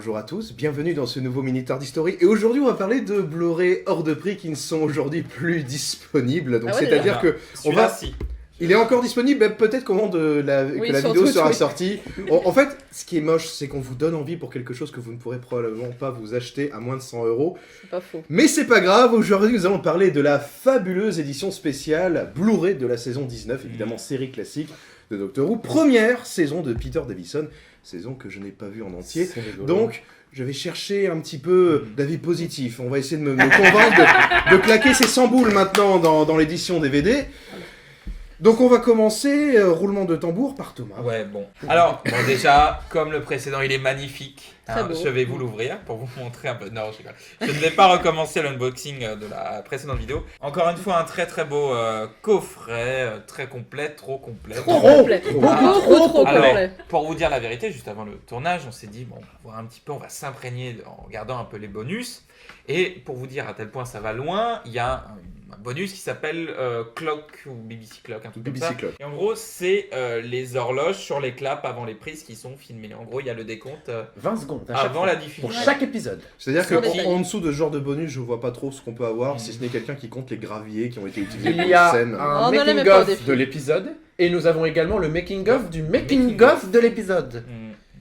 bonjour à tous, bienvenue dans ce nouveau Mini Tardy Story. Et aujourd'hui, on va parler de Blu-ray hors de prix qui ne sont aujourd'hui plus disponibles. Donc, c'est-à-dire que on va... Il est encore disponible, mais peut-être qu'au moment que la vidéo sera sortie. En fait, ce qui est moche, c'est qu'on vous donne envie pour quelque chose que vous ne pourrez probablement pas vous acheter à moins de 100 €. C'est pas faux. Mais c'est pas grave, aujourd'hui nous allons parler de la fabuleuse édition spéciale Blu-ray de la saison 19, évidemment série classique de Doctor Who, première saison de Peter Davison, saison que je n'ai pas vue en entier. Donc, je vais chercher un petit peu d'avis positif. On va essayer de me convaincre de claquer ces 100 boules maintenant dans l'édition DVD. Donc on va commencer, roulement de tambour par Thomas. Ouais, bon. Alors, déjà, comme le précédent, il est magnifique. Je vais vous l'ouvrir pour vous montrer un peu. Non, je rigole. Je ne vais pas recommencer l'unboxing de la précédente vidéo. Encore une fois, un très très beau coffret, très complet, trop complet. Trop complet. Beaucoup trop complet. Pour vous dire la vérité, juste avant le tournage, on s'est dit, bon, on va voir un petit peu, on va s'imprégner en regardant un peu les bonus. Et pour vous dire à tel point ça va loin, il y a un bonus qui s'appelle Clock ou BBC Clock, un truc comme ça. Clock. Et en gros, c'est les horloges sur les claps avant les prises qui sont filmées. En gros, il y a le décompte 20 secondes avant la diffusion. Pour chaque épisode. C'est-à-dire qu'en dessous de ce genre de bonus, je vois pas trop ce qu'on peut avoir, si ce n'est quelqu'un qui compte les graviers qui ont été utilisés pour Il y a scène. un making-of de l'épisode, et nous avons également le making-of du making-of de l'épisode.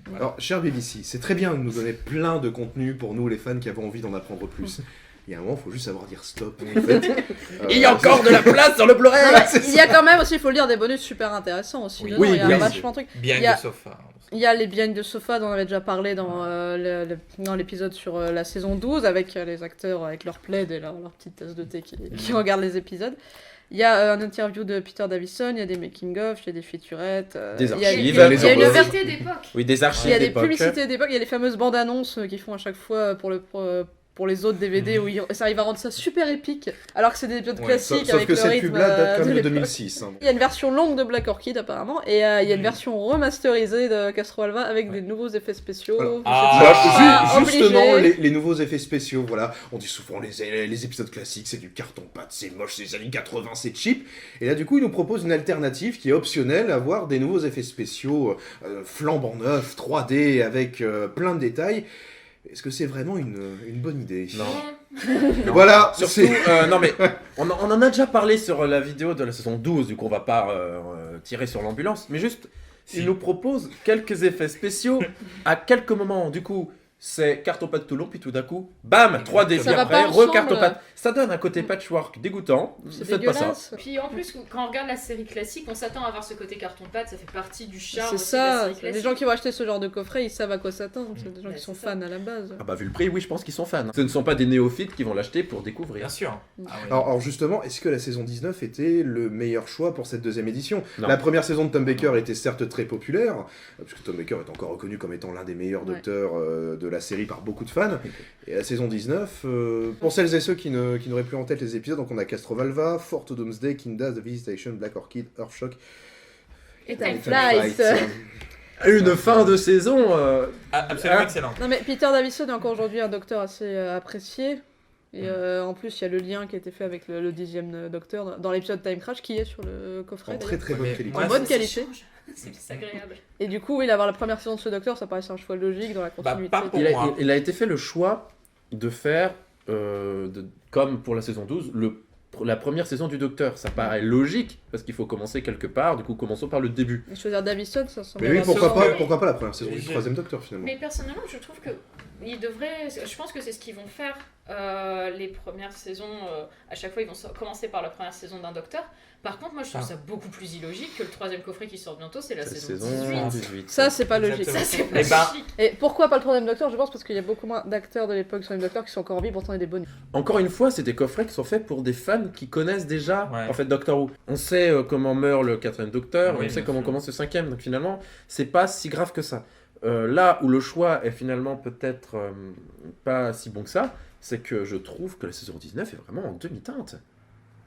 Voilà. Alors, cher BBC, c'est très bien de nous donner plein de contenu pour nous, les fans qui avons envie d'en apprendre plus. Il y a un moment, il faut juste savoir dire stop. En fait. Il y a encore de la place sur le Blu-ray. Il y a quand même aussi, il faut le dire, des bonus super intéressants aussi. Oui. Dedans. Oui, Il y a oui. vachement de trucs. Bien Il y a- de sofa. Il y a les behind de sofa dont on avait déjà parlé dans l'épisode sur la saison 12 avec les acteurs avec leur plaid et leur petite tasse de thé qui regardent les épisodes. Il y a un interview de Peter Davison, il y a des making-of, il y a des featurettes. Des il y a- archives, il y a les une horloges. version- Publicité d'époque. Oui, des il y archives a des d'époque. publicités d'époque, il y a les fameuses bandes annonces qu'ils font à chaque fois pour les autres DVD où ça arrive à rendre ça super épique alors que c'est des épisodes classiques Sauf avec que le cette rythme pub-là date quand même de l'époque. 2006. hein. Il y a une version longue de Black Orchid apparemment et il y a une version remasterisée de Castrovalva avec des nouveaux effets spéciaux. Alors, Ah, justement, obligé. les nouveaux effets spéciaux, voilà. On dit souvent les épisodes classiques, c'est du carton-pâte, c'est moche, c'est les années 80, c'est cheap. Et là, du coup, ils nous proposent une alternative qui est optionnelle, avoir des nouveaux effets spéciaux flambant neufs, 3D, avec plein de détails. Est-ce que c'est vraiment une bonne idée? Non. Voilà, Surtout, non mais, on en a déjà parlé sur la vidéo de la saison 12, du coup on va pas tirer sur l'ambulance, mais juste, il nous propose quelques effets spéciaux à quelques moments, du coup, c'est carton-pâte tout long, puis tout d'un coup, bam, 3D, Ça puis va après, pas ensemble. recarton-pâte. Ça donne un côté patchwork dégoûtant, C'est faites pas ça. dégueulasse. Puis en plus, quand on regarde la série classique, on s'attend à avoir ce côté carton-pâte, ça fait partie du charme C'est aussi de la ça, série les classique. gens qui vont acheter ce genre de coffret, ils savent à quoi s'attendre. C'est des gens Bah, qui sont c'est ça. fans à la base. Ah bah vu le prix, oui, je pense qu'ils sont fans. Ce ne sont pas des néophytes qui vont l'acheter pour découvrir. Bien sûr. Ah oui. Alors justement, est-ce que la saison 19 était le meilleur choix pour cette deuxième édition? Non. La première saison de Tom Baker était certes très populaire, puisque Tom Baker est encore reconnu comme étant l'un des meilleurs Ouais. docteurs de la série par beaucoup de fans. Et la saison 19, pour celles et ceux qui n'auraient plus en tête les épisodes, donc on a Castrovalva, Fort Doomsday, Kinda, The Visitation, Black Orchid, Earthshock, Et Time Time Flight. Flight. Une fin de saison Absolument Ah. excellent. Non mais Peter Davison est encore aujourd'hui un docteur assez apprécié. Et en plus, il y a le lien qui a été fait avec le 10e docteur dans l'épisode Time Crash qui est sur le coffret. en très d'ailleurs. très bonne Mais qualité. moi, En bonne Ça qualité. change. C'est agréable. Et du coup, oui, d'avoir la première saison de ce docteur, ça paraissait un choix logique dans la continuité. pas pour- il a été fait le choix de faire, comme pour la saison 12, la première saison du Docteur. Ça paraît logique, parce qu'il faut commencer quelque part, du coup commençons par le début. Et choisir Davison, ça semble Mais oui, avoir pourquoi sens. pas la première saison du J'ai- troisième docteur finalement. Mais personnellement, je trouve que ils devraient. Je pense que c'est ce qu'ils vont faire les premières saisons. À chaque fois, ils vont commencer par la première saison d'un Docteur. Par contre, moi, je trouve ça beaucoup plus illogique que le troisième coffret qui sort bientôt, c'est la C'est saison saison 18. 18. Ça, c'est pas logique. Exactement. Ça, c'est pas Eh ben, chic. Et pourquoi pas le troisième docteur? Je pense parce qu'il y a beaucoup moins d'acteurs de l'époque sur le docteur qui sont encore en vie, pourtant il y a des bonus. Encore une fois, c'est des coffrets qui sont faits pour des fans qui connaissent déjà Ouais. en fait Doctor Who. On sait comment meurt le quatrième Docteur, Oui, on sait bien comment sûr. commence le cinquième, donc finalement, c'est pas si grave que ça. Là où le choix est finalement peut-être pas si bon que ça, c'est que je trouve que la saison 19 est vraiment en demi-teinte.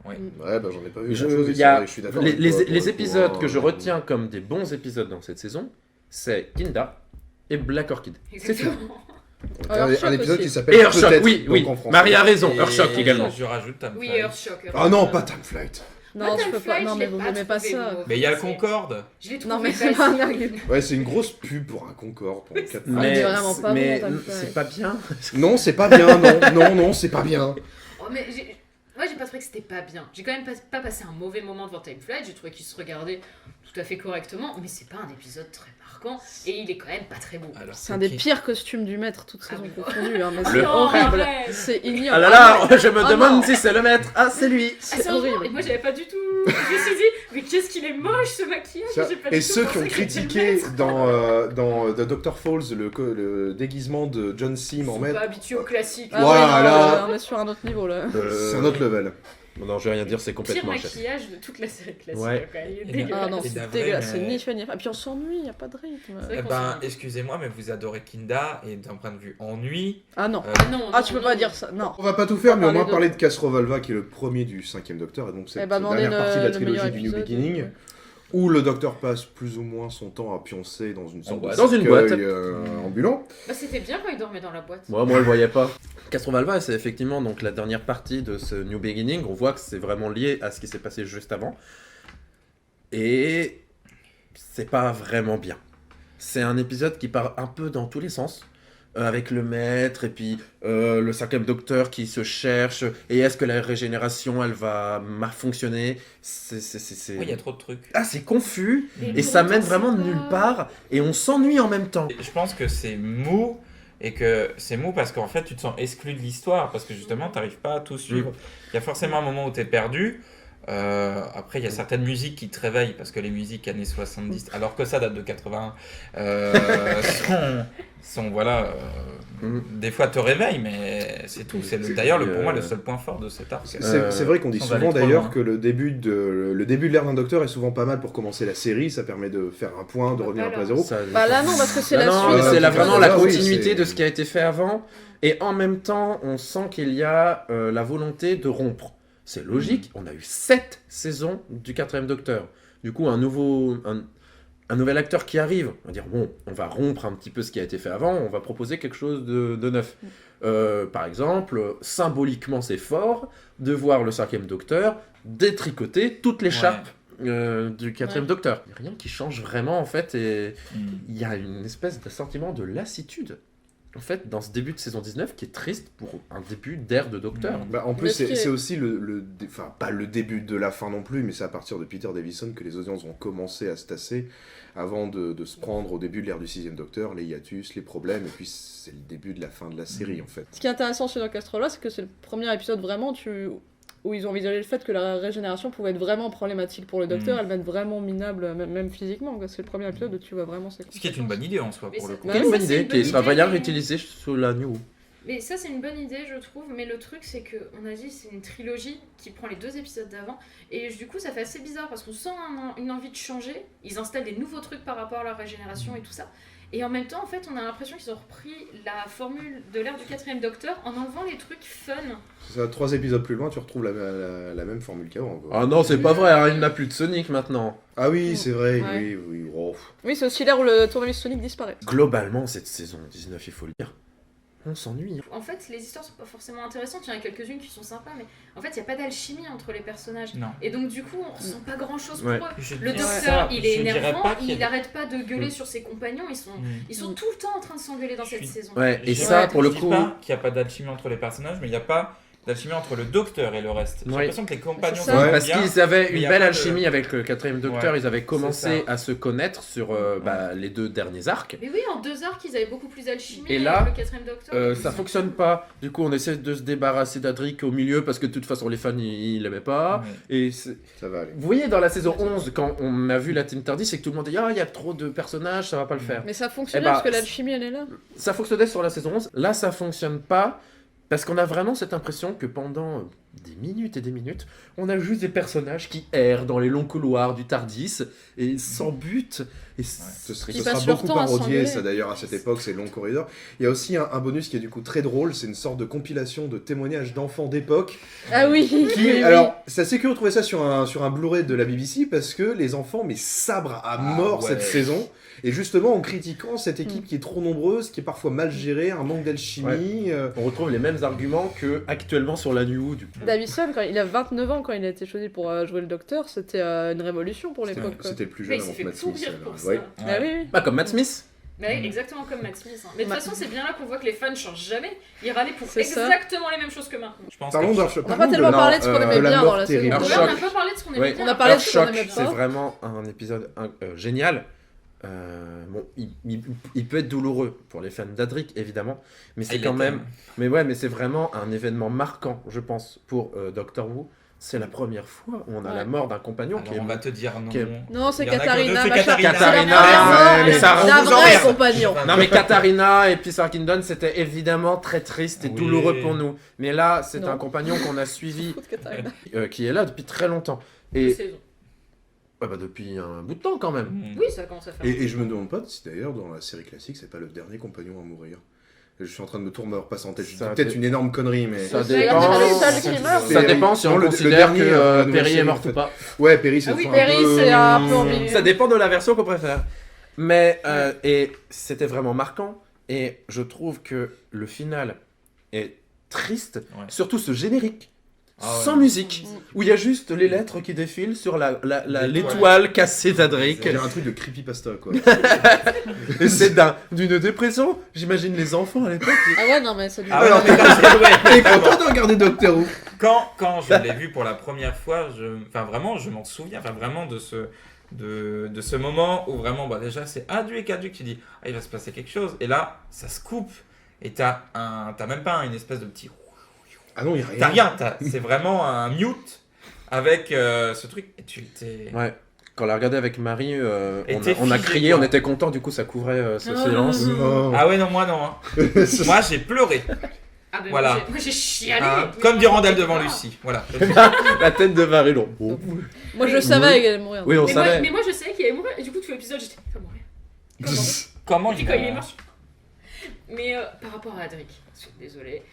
Ouais, bah j'en ai pas vu. Je grand-chose, et il y c'est a vrai, je suis d'accord les, avec toi, les pour épisodes un- que je retiens comme des bons épisodes dans cette saison, c'est Kinda et Black Orchid. C'est tout. Exactement. Un Earthshock épisode aussi. qui s'appelle Et Earthshock, Peut-être, oui, donc oui. en français. Marie a raison, Et Earthshock également. Je rajoute Time Oui, Flight. Earthshock. Ah non, pas Time Flight. Non, tu peux pas. Flight, Non, je mais l'ai vous pas aimez pas trouvé ça. mauvais. Mais il y a le Concorde. Je l'ai trouvé Non, mais c'est basique. pas un argument. Ouais, c'est une grosse pub pour un Concorde. Pour 4 Ah, il est vraiment pas mais bon, Time c'est Flight. pas bien. Non, c'est pas bien, non, c'est pas bien. Oh, mais moi, j'ai pas trouvé que c'était pas bien. J'ai quand même pas passé un mauvais moment devant Time Flight. J'ai trouvé qu'il se regardait tout à fait correctement, mais c'est pas un épisode très marquant et il est quand même pas très beau. Alors, C'est un des pires costumes du maître, toutes saisons oui. confondues. Hein, mais Le- c'est horrible. arrête. C'est ignoble. Ah là là, je me Oh demande non. si c'est le maître. Ah, c'est lui. C'est sérieusement, horrible. Et moi, j'avais pas du tout. Je me suis dit, mais qu'est-ce qu'il est moche ce maquillage. J'ai pas Et du tout ceux qui pensé ont que c'était le critiqué maître. dans The Dr. Falls le déguisement de John Sim Ils en sont maître, pas habitués au classique. Ah Voilà. ouais, non, on est sur un autre niveau là. c'est un autre level. Non, je vais rien dire, c'est Pire complètement cher. maquillage de toute la série classique. Ouais. Quoi. Il est Et dégueulasse. Ah non, Et c'est d'avril, dégueulasse, c'est mais- ni fait ni. Et puis on s'ennuie, y a pas de rythme. C'est vrai Eh qu'on ben, s'en- excusez-moi, mais vous adorez Kinda, et d'un point de vue ennui, Ah non. Ah non, Ah, non, tu peux non. pas dire ça, non. On va pas tout faire, mais au moins parler de- parler de Castrovalva, qui est le premier du 5ème Docteur, et donc cette Eh ben, demandez dernière partie de la le meilleur trilogie du New épisode, Beginning, ouais. où le Docteur passe plus ou moins son temps à pioncer dans une sorte de Dans une cercueil, boîte. ambulant. Bah, c'était bien quand il dormait dans la boîte. Moi, je le voyais pas. Castrovalva, c'est effectivement donc la dernière partie de ce New Beginning. On voit que c'est vraiment lié à ce qui s'est passé juste avant. Et c'est pas vraiment bien. C'est un épisode qui part un peu dans tous les sens. Avec le maître et puis le 5ème Docteur qui se cherche. Et est-ce que la régénération, elle va fonctionner? C'est... oui, il y a trop de trucs. Ah, c'est confus. Mais Et ça pourtant, mène vraiment de c'est nulle pas- part. Et on s'ennuie en même temps. Je pense que c'est mou, et que c'est mou parce qu'en fait tu te sens exclu de l'histoire, parce que justement t'arrives pas à tout suivre. Il y a forcément un moment où t'es perdu. Après il y a certaines musiques qui te réveillent, parce que les musiques années 70, alors que ça date de 81, sont voilà, des fois te réveillent, mais c'est tout. C'est d'ailleurs pour moi le seul point fort de cet arc. C'est vrai qu'on dit sans aller souvent trop d'ailleurs loin. que le début de l'ère d'un Docteur est souvent pas mal pour commencer la série, ça permet de faire un point, de Bah, revenir à voilà. point zéro. Ça- Bah là non, parce que c'est Bah la non, suite. c'est là, vraiment oui, la c'est- continuité de ce qui a été fait avant. Et en même temps, on sent qu'il y a la volonté de rompre. C'est logique, on a eu 7 saisons du 4ème Docteur. Du coup, un nouvel acteur qui arrive, on va dire, bon, on va rompre un petit peu ce qui a été fait avant, on va proposer quelque chose de neuf. Par exemple, symboliquement, c'est fort de voir le 5ème Docteur détricoter toute l'écharpe du 4ème Ouais. Docteur. Il n'y a rien qui change vraiment, en fait, et Mm. il y a une espèce de sentiment de lassitude, en fait, dans ce début de saison 19, qui est triste pour un début d'ère de Docteur. Bah, en Mais plus, ce qui est- c'est aussi enfin pas le début de la fin non plus, mais c'est à partir de Peter Davison que les audiences vont commencer à se tasser avant de se prendre au début de l'ère du 6ème Docteur, les hiatus, les problèmes, et puis c'est le début de la fin de la série en fait. Ce qui est intéressant chez Doc Castrovalva, c'est que c'est le premier épisode vraiment où ils ont envisagé le fait que la régénération pouvait être vraiment problématique pour le docteur, elle va être vraiment minable, même physiquement. quoi. C'est le premier épisode où tu vois vraiment ses Ce qui est une bonne idée en soi Mais pour le c'est- coup. Bah Quelle oui, bonne ça, c'est idée, une qui bonne sera idée, bien mais- réutilisée sous la New. Mais ça, c'est une bonne idée, je trouve. Mais le truc, c'est que on a dit c'est une trilogie qui prend les 2 épisodes d'avant. Et du coup, ça fait assez bizarre parce qu'on sent une envie de changer. Ils installent des nouveaux trucs par rapport à leur régénération et tout ça. Et en même temps, en fait, on a l'impression qu'ils ont repris la formule de l'ère du 4ème Docteur en enlevant les trucs fun. C'est ça, 3 épisodes plus loin, tu retrouves la même formule qu'avant. quoi. Ah non, c'est pas vrai, hein, il n'a plus de Sonic maintenant. Ah oui, c'est vrai, Ouais. oui. Oh. Oui, c'est aussi l'ère où le tournevis Sonic disparaît. Globalement, cette saison 19, il faut le dire, on s'ennuie. En fait, les histoires sont pas forcément intéressantes. Il y en a quelques-unes qui sont sympas, mais en fait, il n'y a pas d'alchimie entre les personnages. Non. Et donc, du coup, on ressent pas grand-chose Ouais. pour eux. Je Le dis docteur, ça, il est je dirais énervant, pas qu'il y a il des- arrête pas de gueuler sur ses compagnons, ils sont Mm. tout le temps en train de s'engueuler dans Je cette suis- saison. Ouais, et Je- ça, Ouais, pour le je dis coup, pas qu'il n'y a pas d'alchimie entre les personnages, mais il n'y a pas d'alchimie entre le docteur et le reste. J'ai Oui. l'impression que les compagnons C'est ça. s'entendent parce bien. qu'ils avaient mais une y a belle pas de- alchimie avec le 4ème Docteur, Ouais, ils avaient commencé ça. à se connaître sur les 2 derniers arcs. Mais oui, en 2 arcs, ils avaient beaucoup plus d'alchimie. Et là, avec le 4ème Docteur. Ça fonctionne pas. Du coup, on essaie de se débarrasser d'Adric au milieu parce que de toute façon, les fans ils l'aimaient pas. Ouais. Et Ça va aller. vous voyez, dans la saison 11, quand on a vu la Team TARDIS, c'est que tout le monde dit ah, il y a trop de personnages, ça va pas le faire. Mais ça fonctionne Eh bah, parce que l'alchimie elle est là. Ça fonctionnait sur la saison 11. Là, ça fonctionne pas parce qu'on a vraiment cette impression que pendant des minutes et des minutes, on a juste des personnages qui errent dans les longs couloirs du TARDIS et sans but. Et Ce Ils sera passent leur beaucoup temps à parodié, s'engueuler. ça d'ailleurs, à cette époque, ces longs corridors. Il y a aussi un bonus qui est du coup très drôle, c'est une sorte de compilation de témoignages d'enfants d'époque. Ah oui, Qui, oui, oui. alors, c'est assez curieux de trouver ça sur un Blu-ray de la BBC parce que les enfants, mais sabrent à mort ouais. cette saison. Et justement, en critiquant cette Mm. équipe qui est trop nombreuse, qui est parfois mal gérée, un manque d'alchimie. on retrouve les mêmes arguments que actuellement sur la New. Du coup, Davison, quand il a 29 ans, quand il a été choisi pour jouer le Docteur, c'était une révolution pour l'époque. C'était le plus Mais jeune il s'est avant fait que Matt Smith. pourrir pour ça. Ouais. Ah oui. Bah, comme Matt Smith. Mais exactement comme Matt Smith. Mais de toute façon, c'est bien là qu'on voit que les fans ne changent jamais. Ils râlaient pour C'est ça. exactement les mêmes choses que maintenant. Je pense Parlons que- d'Earthshock. On n'a pas tellement parlé de ce qu'on aimait de la bien mort dans la terrible. série. Ouais, Earthshock. on n'a pas parlé de ce qu'on aimait Ouais. bien. On a parlé de ce qu'on Earthshock, aimait c'est pas. vraiment un épisode génial. Bon, il peut être douloureux pour les fans d'Adric, évidemment, mais c'est il quand est même. Mais ouais, mais c'est vraiment un événement marquant, je pense, pour Doctor Who. C'est la première fois où on a Ouais. la mort d'un compagnon Alors, qui est on va te dire non. qui est- Non, c'est Il y en a que Katharina. deux, c'est machin. Katharina. C'est la Katharina, première ouais, mais fois ça d'un vous vrai emmerde. compagnon. Non mais Katharina et puis Sarkindon c'était évidemment très triste et Oui. douloureux pour nous. Mais là c'est Non. un compagnon qu'on a suivi Faut de Katharina. qui est là depuis très longtemps. Deux Et saisons. bah, depuis un bout de temps quand même. Mm. Oui, ça commence à faire. Et je me demande pas si d'ailleurs dans la série classique c'est pas le dernier compagnon à mourir. Je suis en train de me tourner, me repasser en tête. Je dis Ça peut-être dé- une énorme connerie, mais. Ça Il y a dépend. déjà eu Sal qui meurt. Ça dépend si Non, on le considère dernier, que la nouvelle Perry est série, mort en fait. ou pas. Ouais, Perry c'est Ah oui, un Perry, peu- c'est un peu en milieu. Ça dépend de la version qu'on préfère. Mais et c'était vraiment marquant et je trouve que le final est triste, Ouais. surtout ce générique. Ah ouais. Sans musique, Mm. où il y a juste les lettres qui défilent sur L'étoile. l'étoile cassée d'Adric. C'est un truc de creepypasta quoi. Et c'est d'une dépression. J'imagine les enfants à l'époque. Ah ouais, non, mais ça dure. Ah ouais, Alors, non, mais quand- T'es content de regarder Doctor Who? quand je l'ai vu pour la première fois, enfin vraiment, je m'en souviens, enfin vraiment de ce moment où vraiment, bah déjà c'est Adric, tu dis, ah, il va se passer quelque chose, et là, ça se coupe, et t'as même pas une espèce de petit... Ah non, il y a rien. T'as rien, c'est vraiment un mute avec ce truc, et tu t'es... Ouais. Quand on l'a regardé avec Marie, Et on a t'es crié, figé, on quoi. était content, du coup ça couvrait ce Ah, silence. Oh. Ah ouais, non, moi non. Hein. Moi j'ai pleuré, Ah ben, Voilà. moi j'ai chialé. hein, Oui, comme dit Randall n'importe devant quoi. Lucie, voilà. La tête de Marie, long. Moi, je savais qu'elle allait mourir. Oui, on Mais moi, savait. mais moi, je savais qu'il allait mourir, et du coup, tout l'épisode, j'étais, il va mourir. Comment Comment Et puis quand il est mort. Mais par rapport à Adric, je suis désolée.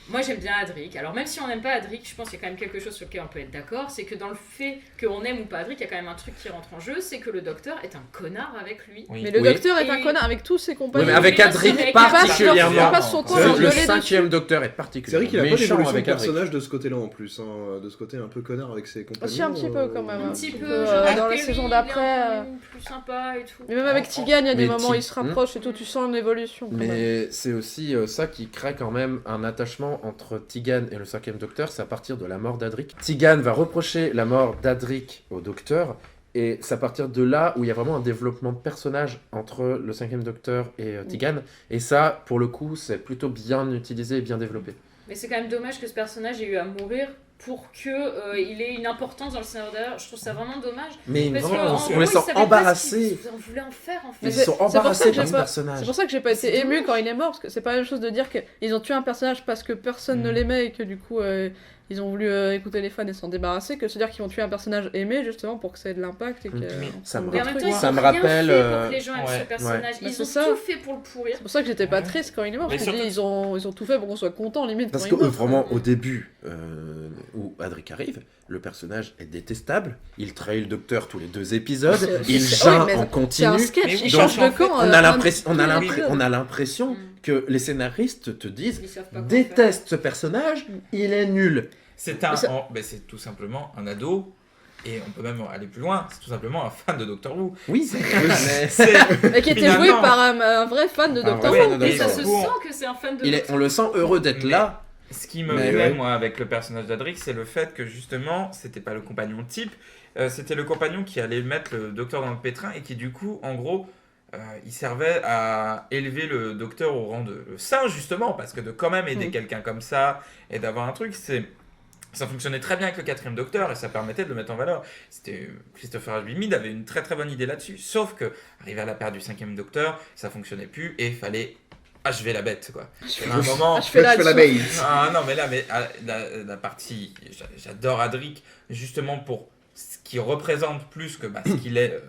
Moi j'aime bien Adric. Alors même si on n'aime pas Adric, je pense qu'il y a quand même quelque chose sur lequel on peut être d'accord. C'est que dans le fait qu'on aime ou pas Adric, il y a quand même un truc qui rentre en jeu. C'est que le docteur est un connard avec lui. Oui. Mais le Oui. docteur est un Et- connard avec tous ses Oui, compagnons. mais avec Oui, Adric mais particulièrement. Il passe son temps C'est à vrai que Le engueuler dessus. 5e docteur est C'est particulièrement vrai qu'il a pas méchant d'évolution de avec Adric. personnage de ce côté-là en plus, hein, de ce côté un peu connard avec ses compagnons. Aussi un petit peu quand même. Un Un petit petit peu. peu, genre, dans la Perry, saison il est d'après. un peu plus sympa et tout. Mais même avec Tigan, il y a des Mais moments où il se Tig- rapproche et tout, tu sens une évolution. Quand même. Mais c'est aussi ça qui crée quand même un attachement entre Tigan et le 5e docteur, c'est à partir de la mort d'Adric. Tigan va reprocher la mort d'Adric au docteur, et c'est à partir de là où il y a vraiment un développement de personnage entre le 5e docteur et Tigan, et ça, pour le coup, c'est plutôt bien utilisé et bien développé. Mais c'est quand même dommage que ce personnage ait eu à mourir pour que il ait une importance dans le scénario derrière. Je trouve ça vraiment dommage. Mais Parce vraiment, que, en on gros, les ils sent savaient pas ce embarrassés. qu'ils voulaient en faire en fait. Mais Ils c'est- sont c'est pour ça embarrassés que j'ai par ce pas- personnage. C'est pour ça que j'ai pas été C'est ému dommage. quand il est mort, parce que c'est pas la même chose de dire qu'ils ont tué un personnage parce que personne ne Mm. l'aimait et que du coup ils ont voulu écouter les fans et s'en débarrasser, que de se dire qu'ils ont tué un personnage aimé justement pour que ça ait de l'impact et que. Mm. on Ça me prenne Et des en même trucs. temps, ils Ça ont me rien rappelle, fait pour que les gens aiment ouais. ce personnage. Bah, Ils c'est ont ça. tout fait pour le pourrir. C'est pour ça que j'étais pas Ouais. triste quand il est mort, Mais parce que je dis, surtout- ils ont tout fait pour qu'on soit content limite Parce quand que il est mort. vraiment, au début, où Adric arrive, le personnage est détestable. Il trahit le docteur tous les 2 épisodes. C'est- Il c'est- geint ouais, mais en C'est un continu. sketch, Mais il oui, change donc, de en fait, camp. On a l'impression, épisode. on a l'impression Mm. que les scénaristes te disent Ils savent pas quoi faire. déteste ce personnage, il est nul. C'est Mais ça- c'est tout simplement un ado, et on peut même aller plus loin, c'est tout simplement un fan de Doctor Who. Oui, mais C'est... Mais qui était Finalement- joué par un vrai fan de Un Doctor vrai Who. fan de Et Doctor ça se Who. sent que c'est un fan de on le sent heureux d'être Mais- là. Ce qui me Mais plaît, ouais. moi, avec le personnage d'Adric, c'est le fait que justement, c'était pas le compagnon type, c'était le compagnon qui allait mettre le docteur dans le pétrin et qui, du coup, en gros, il servait à élever le docteur au rang de saint, justement, parce que de quand même aider Mm. quelqu'un comme ça et d'avoir un truc, ça fonctionnait très bien avec le 4e docteur et ça permettait de le mettre en valeur. Christopher H. Mead avait une très très bonne idée là-dessus, sauf que, arrivé à la perte du 5e docteur, ça fonctionnait plus et il fallait achever la bête, quoi. À un moment... Ah, je fais la Je fais la bait. Ah non, mais là, la partie. J'adore Adric, justement pour ce qu'il représente plus que ce qu'il est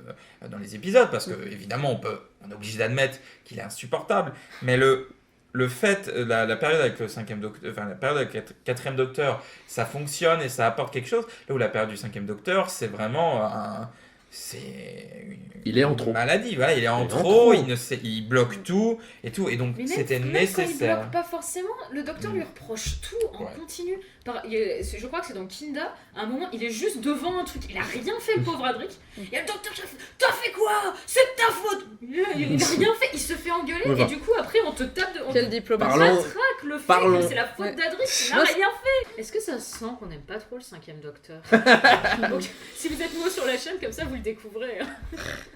dans les épisodes, parce que, évidemment, on est obligé d'admettre qu'il est insupportable, mais le fait, la période avec le 5e docteur, enfin, la période avec le 4e docteur, ça fonctionne et ça apporte quelque chose, là où la période du 5e docteur, c'est vraiment Il est en trop. Maladie, voilà, il est en trop, il bloque tout et tout, et donc Mais c'était même nécessaire. quand il bloque pas forcément, le docteur lui reproche tout en continu. Je crois que c'est dans Kinda, à un moment, il est juste devant un truc, il a rien fait le pauvre Adric. Et le docteur, t'as fait quoi? C'est de ta faute. Il a rien fait, il se fait engueuler, et du coup après on te tape de... Quel diplomate. Matraque le fait que c'est la faute d'Adric, il n'a rien fait. Est-ce que ça se sent qu'on n'aime pas trop le 5ème docteur? Donc si vous êtes nouveau sur la chaîne, comme ça vous le découvrez.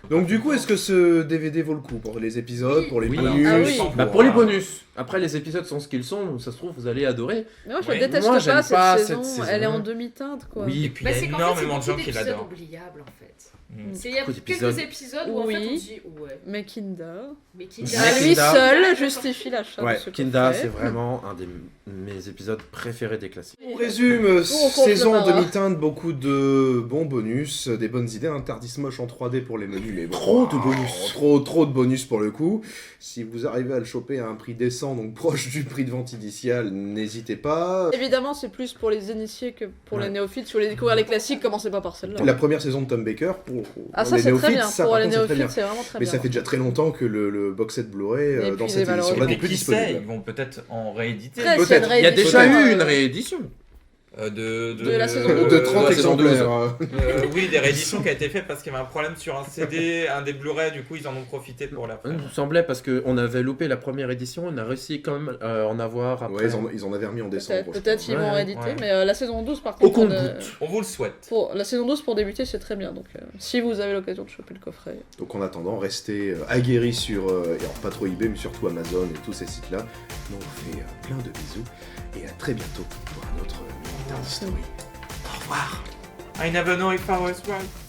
Donc du coup, est-ce que ce DVD vaut le coup pour les épisodes, pour les bonus? Ah oui. Pour les bonus. Après, les épisodes sont ce qu'ils sont, donc ça se trouve, vous allez adorer. Mais moi, je Ouais. déteste Moi, j'aime pas cette pas saison. cette Elle est en saison. demi-teinte, quoi. Et puis il y a C'est qu'en énormément de fait, gens qui l'adorent. oubliables en fait. Mm. Il y a Beaucoup quelques d'épisodes. épisodes où en fait on Oui. dit ouais. Mais Kinda. Mais Mais À lui Kinda- seul justifie l'achat Ouais, de ce Kinda, coffret. c'est vraiment un de mes épisodes préférés des classiques. On résume, on saison en confirmera. demi-teinte, beaucoup de bons bonus, des bonnes idées, un Tardis moche en 3D pour les menus, mais bon, Trop de bonus. trop de bonus pour le coup. Si vous arrivez à le choper à un prix décent, donc proche du prix de vente initial, n'hésitez pas. Évidemment, c'est plus pour les initiés que pour Ouais. les néophytes. Si vous voulez découvrir les classiques, commencez pas par celle-là. La première saison de Tom Baker, pour Ah, ça les c'est très néophytes, bien. ça, Pour par les contre, c'est très bien. néophytes, c'est vraiment très Mais bien. ça fait déjà très longtemps que le box set Blu-ray Et dans puis, cette malheureusement. édition-là Et n'est puis plus qui sait, disponible. ils vont peut-être en rééditer. Après, Peut-être. s'il y a une Il y a déjà réédition, eu une réédition. De la saison De 30 la saison 12. exemplaires. oui, des rééditions qui a été faite parce qu'il y avait un problème sur un CD, un des Blu-ray, du coup ils en ont profité pour la Il faire. me semblait parce qu'on avait loupé la première édition, on a réussi quand même à en avoir après. Ouais, ils en avaient remis en décembre. Peut-être qu'ils Ouais, vont ouais. rééditer, Ouais. mais la saison 12 par Au contre. compte-gouttes. On vous le souhaite. Pour la saison 12 pour débuter, c'est très bien. Donc si vous avez l'occasion de choper le coffret. Donc en attendant, restez aguerris sur, et alors pas trop eBay, mais surtout Amazon et tous ces sites-là. Nous on vous fait plein de bisous et à très bientôt pour un autre Military Story. Au revoir. I never know if I was right.